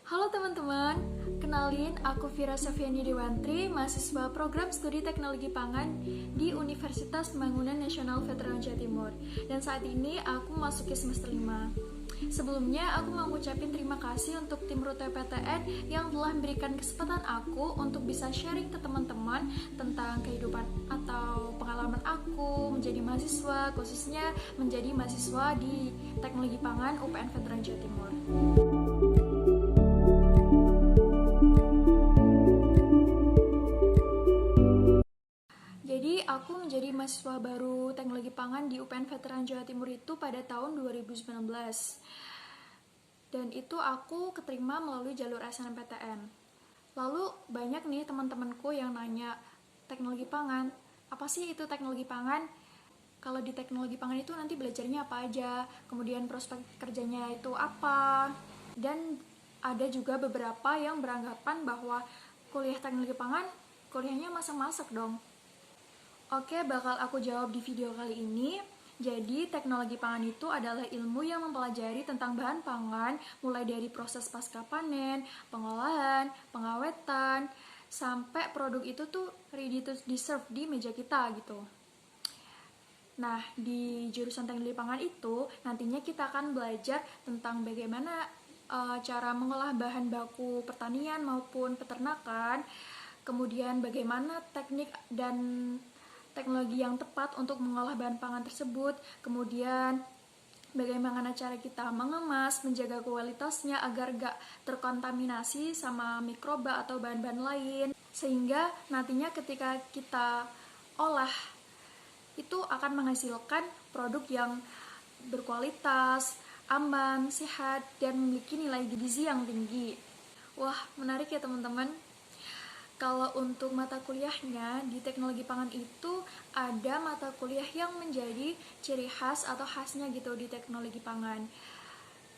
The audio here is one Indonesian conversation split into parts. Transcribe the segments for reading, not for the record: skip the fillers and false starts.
Halo teman-teman, kenalin aku Vira Safiani Dewantri, mahasiswa program studi teknologi pangan di Universitas Pembangunan Nasional Veteran Jawa Timur. Dan saat ini aku memasuki semester 5. Sebelumnya aku mau ngucapin terima kasih untuk tim Rute PTN yang telah memberikan kesempatan aku untuk bisa sharing ke teman-teman tentang kehidupan atau pengalaman aku menjadi mahasiswa, khususnya menjadi mahasiswa di Teknologi Pangan UPN Veteran Jawa Timur. Jadi aku menjadi mahasiswa baru Teknologi Pangan di UPN Veteran Jawa Timur itu pada tahun 2019. Dan itu aku keterima melalui jalur SNMPTN. Lalu banyak nih teman-temanku yang nanya, teknologi pangan, apa sih itu teknologi pangan? Kalau di teknologi pangan itu nanti belajarnya apa aja, kemudian prospek kerjanya itu apa. Dan ada juga beberapa yang beranggapan bahwa kuliah teknologi pangan, kuliahnya masak-masak dong. Oke, bakal aku jawab di video kali ini. Jadi, teknologi pangan itu adalah ilmu yang mempelajari tentang bahan pangan, mulai dari proses pasca panen, pengolahan, pengawetan, sampai produk itu tuh ready to serve di meja kita gitu. Nah, di jurusan teknologi pangan itu, nantinya kita akan belajar tentang bagaimana cara mengolah bahan baku pertanian maupun peternakan, kemudian bagaimana teknik dan teknologi yang tepat untuk mengolah bahan pangan tersebut, kemudian bagaimana cara kita mengemas, menjaga kualitasnya agar gak terkontaminasi sama mikroba atau bahan-bahan lain, sehingga nantinya ketika kita olah itu akan menghasilkan produk yang berkualitas, aman, sehat, dan memiliki nilai gizi yang tinggi. Wah, menarik ya teman-teman. Kalau untuk mata kuliahnya, di teknologi pangan itu ada mata kuliah yang menjadi ciri khas atau khasnya gitu di teknologi pangan,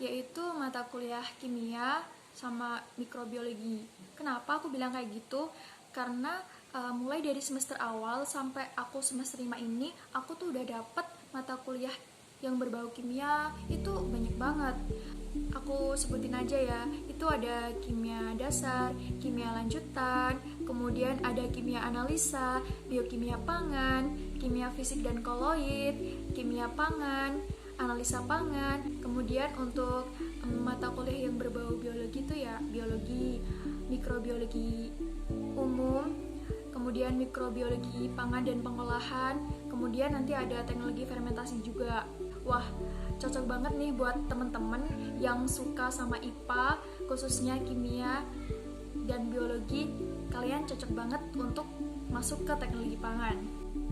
yaitu mata kuliah kimia sama mikrobiologi. Kenapa aku bilang kayak gitu? Karena mulai dari semester awal sampai aku semester 5 ini, aku tuh udah dapet mata kuliah yang berbau kimia itu banyak banget. Aku sebutin aja ya, itu ada kimia dasar, kimia lanjutan, kemudian ada kimia analisa, biokimia pangan, kimia fisik dan koloid, kimia pangan, analisa pangan. Kemudian untuk mata kuliah yang berbau biologi itu ya biologi, mikrobiologi umum, kemudian mikrobiologi pangan dan pengolahan, kemudian nanti ada teknologi fermentasi juga. Wah, cocok banget nih buat temen-temen yang suka sama IPA, khususnya kimia dan biologi. Kalian cocok banget untuk masuk ke teknologi pangan.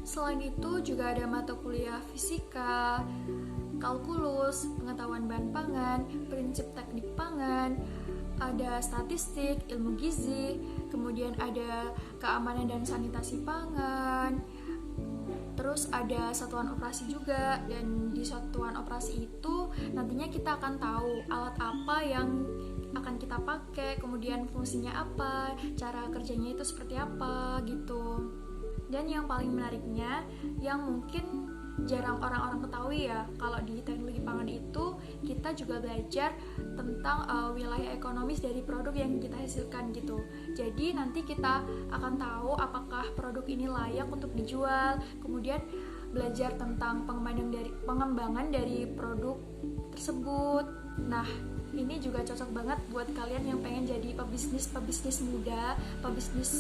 Selain itu juga ada mata kuliah fisika, kalkulus, pengetahuan bahan pangan, prinsip teknik pangan, ada statistik, ilmu gizi, kemudian ada keamanan dan sanitasi pangan, terus ada satuan operasi juga. Dan di satuan operasi itu nantinya kita akan tahu alat apa yang akan kita pakai, kemudian fungsinya apa, cara kerjanya itu seperti apa gitu. Dan yang paling menariknya, yang mungkin jarang orang-orang ketahui ya, kalau di teknologi pangan itu kita juga belajar tentang wilayah ekonomis dari produk yang kita hasilkan gitu. Jadi nanti kita akan tahu apakah produk ini layak untuk dijual, kemudian belajar tentang pengembangan dari produk tersebut. Nah, ini juga cocok banget buat kalian yang pengen jadi pebisnis muda, pebisnis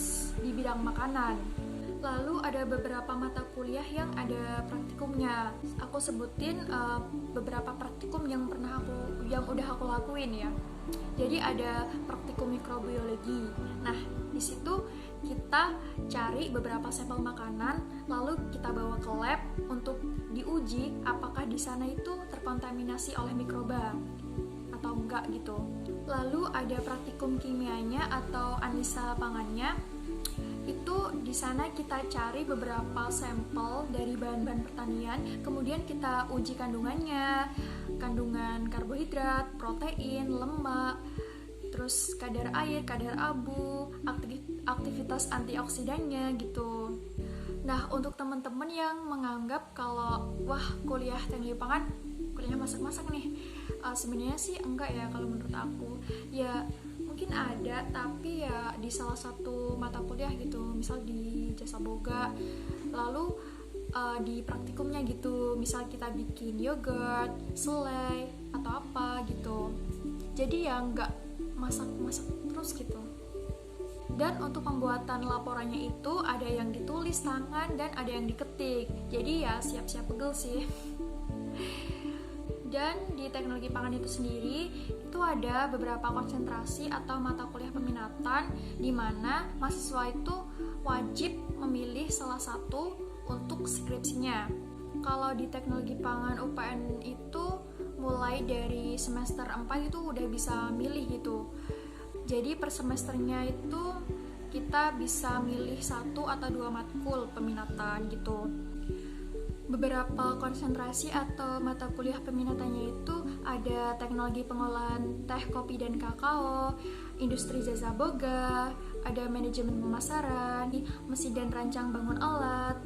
di bidang makanan. Lalu ada beberapa mata kuliah yang ada praktikumnya. Aku sebutin beberapa praktikum yang udah aku lakuin ya. Jadi ada praktikum mikrobiologi. Nah, di situ kita cari beberapa sampel makanan, lalu kita bawa ke lab untuk diuji apakah di sana itu terkontaminasi oleh mikroba atau enggak gitu. Lalu ada praktikum kimianya atau analisa pangannya. Itu di sana kita cari beberapa sampel dari bahan-bahan pertanian, kemudian kita uji kandungannya, kandungan karbohidrat, protein, lemak, terus kadar air, kadar abu, aktivitas antioksidannya gitu. Nah, untuk teman-teman yang menganggap kalau wah kuliah teknologi pangan, kuliah masak-masak nih, sebenarnya sih enggak ya kalau menurut aku. Ya mungkin ada, tapi ya di salah satu mata kuliah gitu, misal di jasa boga. Lalu di praktikumnya gitu, misal kita bikin yogurt, selai, atau apa gitu. Jadi ya nggak masak-masak terus gitu. Dan untuk pembuatan laporannya itu ada yang ditulis tangan dan ada yang diketik. Jadi ya siap-siap pegel sih. Dan di teknologi pangan itu sendiri itu ada beberapa konsentrasi atau mata kuliah peminatan di mana mahasiswa itu wajib memilih salah satu untuk skripsinya. Kalau di teknologi pangan UPN itu mulai dari semester 4 itu udah bisa milih gitu. Jadi per semesternya itu kita bisa milih 1 atau 2 matkul peminatan gitu. Beberapa konsentrasi atau mata kuliah peminatannya itu ada teknologi pengolahan teh, kopi, dan kakao, industri jasa boga, ada manajemen pemasaran, mesin dan rancang bangun alat,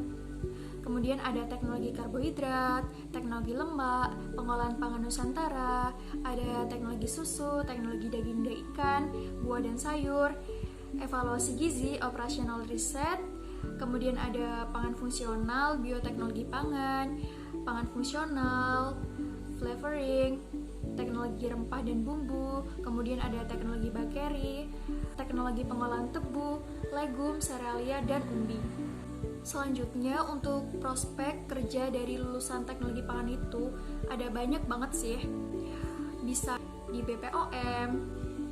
kemudian ada teknologi karbohidrat, teknologi lemak, pengolahan pangan Nusantara, ada teknologi susu, teknologi daging dan ikan, buah dan sayur, evaluasi gizi, operasional riset, kemudian ada pangan fungsional, bioteknologi pangan, pangan fungsional, flavoring, teknologi rempah dan bumbu, kemudian ada teknologi bakery, teknologi pengolahan tebu, legum, serealia, dan umbi. Selanjutnya untuk prospek kerja dari lulusan teknologi pangan itu ada banyak banget sih. Bisa di BPOM,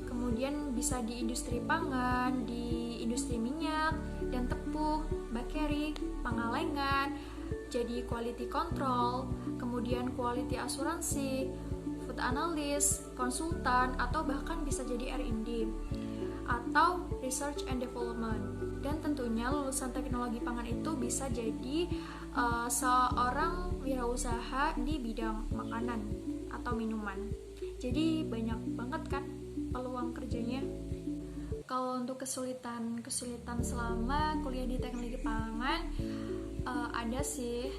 kemudian bisa di industri pangan, di industri minyak dan tepung, bakery, pangalengan, jadi quality control, kemudian quality asuransi, food analyst, konsultan, atau bahkan bisa jadi R&D atau research and development. Dan tentunya lulusan teknologi pangan itu bisa jadi seorang wirausaha di bidang makanan atau minuman. Jadi banyak banget kan peluang kerjanya. Kalau untuk kesulitan selama kuliah di teknologi pangan, ada sih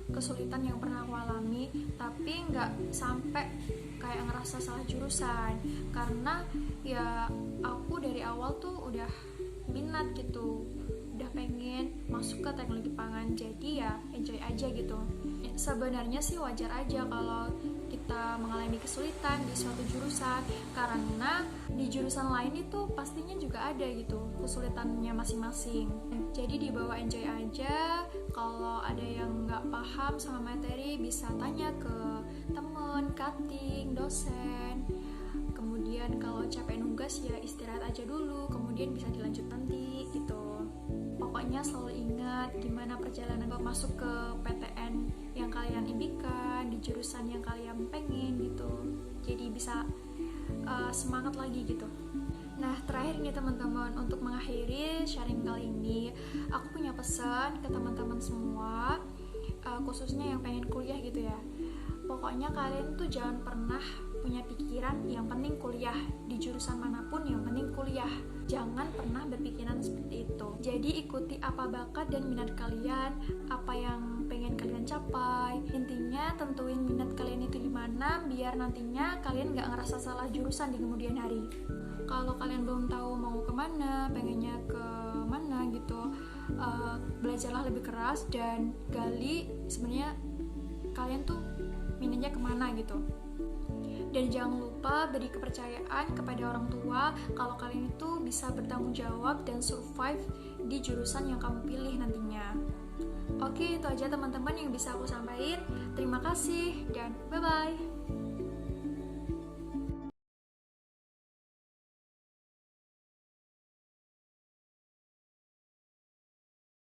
kesulitan yang pernah aku alami, tapi nggak sampai kayak ngerasa salah jurusan, karena ya aku dari awal tuh udah minat gitu, udah pengen masuk ke teknologi pangan, jadi ya enjoy aja gitu. Sebenarnya sih wajar aja kalau kita mengalami kesulitan di suatu jurusan, karena di jurusan lain itu pastinya juga ada gitu kesulitannya masing-masing. Jadi dibawa enjoy aja. Kalau ada yang nggak paham sama materi bisa tanya ke temen, cutting, dosen. Kemudian kalau capek nugas ya istirahat aja dulu, kemudian bisa dilanjut nanti gitu. Pokoknya selalu ingat gimana perjalanan masuk ke PTN yang kalian impikan, di jurusan yang kalian pengen gitu. Jadi bisa semangat lagi gitu. Nah, terakhir nih teman-teman, untuk mengakhiri sharing kali ini, aku punya pesan ke teman-teman semua, khususnya yang pengen kuliah gitu ya. Pokoknya kalian tuh jangan pernah punya pikiran yang penting kuliah, di jurusan manapun yang penting kuliah. Jangan pernah berpikiran seperti itu. Jadi ikuti apa bakat dan minat kalian, apa yang pengen kalian capai. Intinya tentuin minat kalian itu di mana, biar nantinya kalian gak ngerasa salah jurusan di kemudian hari. Kalau kalian belum tahu mau kemana, pengennya ke mana gitu, belajarlah lebih keras dan gali sebenarnya kalian tuh minatnya kemana gitu. Dan jangan lupa beri kepercayaan kepada orang tua kalau kalian itu bisa bertanggung jawab dan survive di jurusan yang kamu pilih nantinya. Oke, itu aja teman-teman yang bisa aku sampaikan. Terima kasih dan bye-bye.